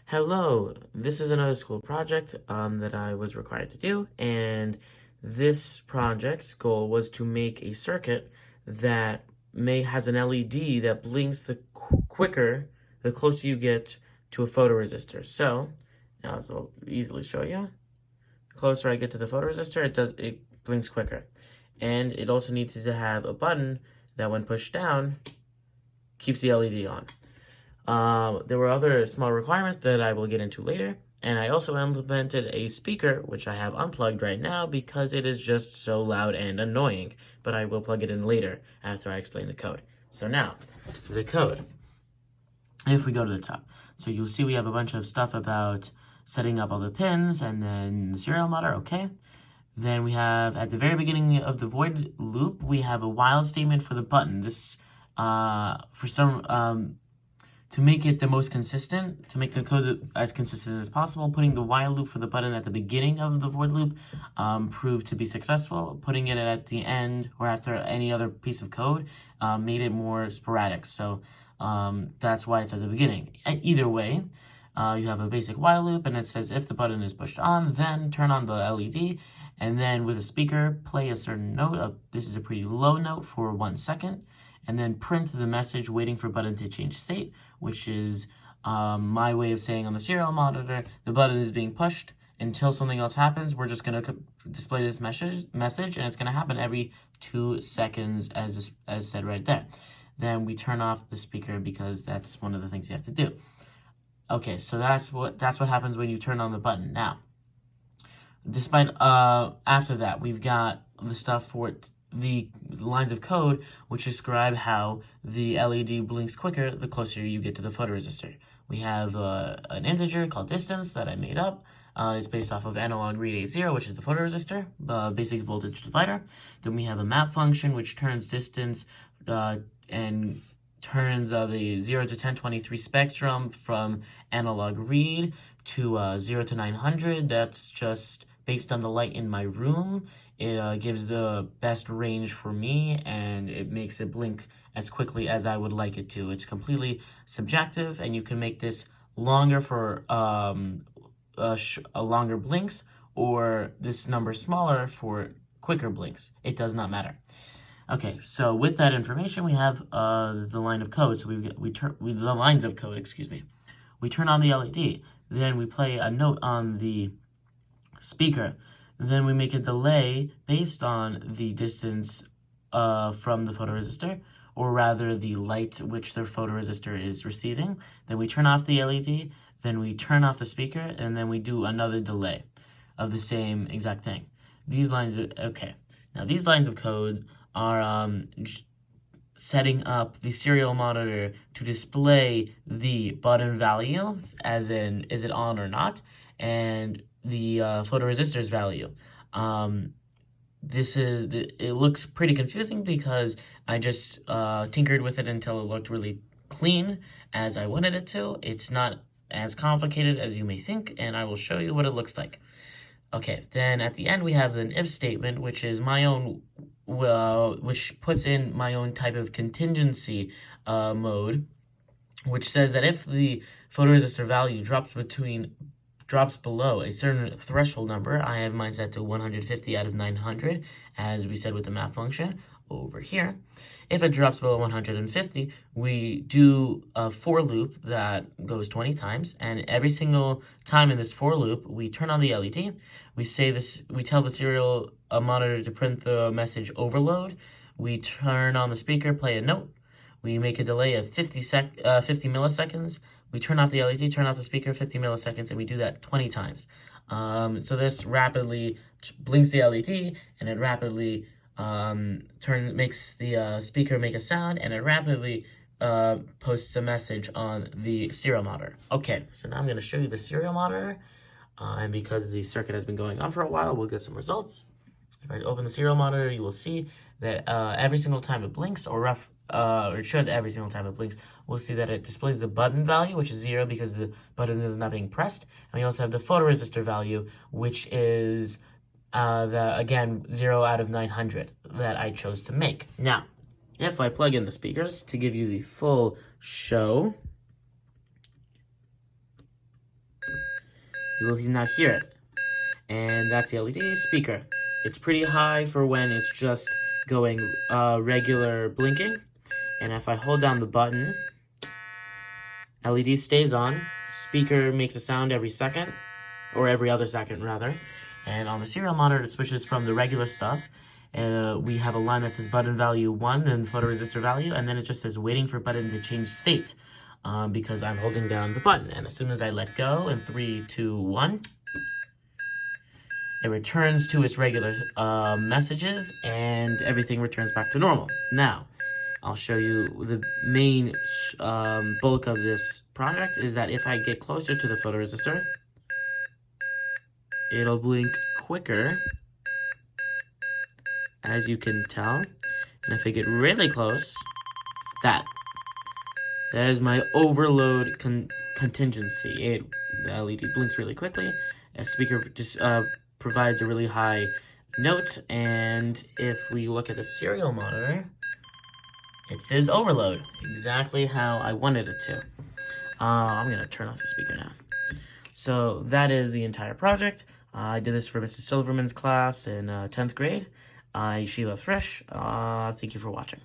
Hello, this is another school project that I was required to do, and this project's goal was to make a circuit that has an LED that blinks quicker the closer you get to a photoresistor. So, now I'll easily show you. The closer I get to the photoresistor, it blinks quicker. And it also needs to have a button that when pushed down, keeps the LED on. There were other small requirements that I will get into later, and I also implemented a speaker, which I have unplugged right now because it is just so loud and annoying, but I will plug it in later after I explain the code. So now, the code. If we go to the top, so you'll see we have a bunch of stuff about setting up all the pins, and then the serial monitor, okay. Then we have, at the very beginning of the void loop, we have a while statement for the button. This, to make it the most consistent, to make the code as consistent as possible, putting the while loop for the button at the beginning of the void loop proved to be successful. Putting it at the end or after any other piece of code made it more sporadic. So that's why it's at the beginning. Either way, you have a basic while loop, and it says if the button is pushed on, then turn on the LED, and then with a speaker, play a certain note. This is a pretty low note for 1 second. And then print the message waiting for button to change state, which is my way of saying on the serial monitor, the button is being pushed until something else happens. We're just going to display this message, and it's going to happen every 2 seconds as said right there. Then we turn off the speaker because that's one of the things you have to do. Okay, so that's what happens when you turn on the button. Now, despite after that, we've got the stuff for the lines of code which describe how the LED blinks quicker the closer you get to the photoresistor. We have an integer called distance that I made up. It's based off of analog read A0, which is the photoresistor, basic voltage divider. Then we have a map function which turns distance and turns the 0 to 1023 spectrum from analog read to 0 to 900. That's just based on the light in my room. It gives the best range for me, and it makes it blink as quickly as I would like it to. It's completely subjective, and you can make this longer for longer blinks, or this number smaller for quicker blinks. It does not matter. Okay, so with that information, we have the line of code. So the lines of code, excuse me. We turn on the LED, then we play a note on the speaker. Then we make a delay based on the distance from the photoresistor, or rather the light which the photoresistor is receiving. Then we turn off the LED, then we turn off the speaker, and then we do another delay of the same exact thing. These lines are, okay. Now these lines of code are setting up the serial monitor to display the button value, as in, is it on or not, and the photoresistor's value. It looks pretty confusing because I just tinkered with it until it looked really clean as I wanted it to. It's not as complicated as you may think, and I will show you what it looks like. Okay, then at the end we have an if statement, which is my own, which puts in my own type of contingency mode, which says that if the photoresistor value drops below a certain threshold number, I have mine set to 150 out of 900, as we said with the map function over here. If it drops below 150, we do a for loop that goes 20 times, and every single time in this for loop, we turn on the LED. We tell the serial monitor to print the message overload. We turn on the speaker, play a note. We make a delay of 50 milliseconds. We turn off the LED, turn off the speaker, 50 milliseconds, and we do that 20 times. So this rapidly blinks the LED, and it rapidly makes the speaker make a sound, and it rapidly posts a message on the serial monitor. Okay, so now I'm going to show you the serial monitor, and because the circuit has been going on for a while, we'll get some results. If I open the serial monitor, you will see that every single time it blinks, or it should every single time it blinks, we'll see that it displays the button value, which is 0 because the button is not being pressed. And we also have the photoresistor value, which is, again, 0 out of 900 that I chose to make. Now, if I plug in the speakers to give you the full show, you will now hear it. And that's the LED speaker. It's pretty high for when it's just going regular blinking. And if I hold down the button, LED stays on. Speaker makes a sound every second, or every other second rather. And on the serial monitor, it switches from the regular stuff. We have a line that says button value 1, then photoresistor value, and then it just says waiting for button to change state because I'm holding down the button. And as soon as I let go in 3, 2, 1, it returns to its regular messages and everything returns back to normal. Now, I'll show you the main bulk of this project is that if I get closer to the photoresistor, it'll blink quicker, as you can tell. And if I get really close, that is my overload contingency. The LED blinks really quickly. A speaker just provides a really high note, and if we look at the serial monitor, it says overload, exactly how I wanted it to. I'm going to turn off the speaker now. So that is the entire project. I did this for Mrs. Silverman's class in 10th grade. Sheila Fresh. Thank you for watching.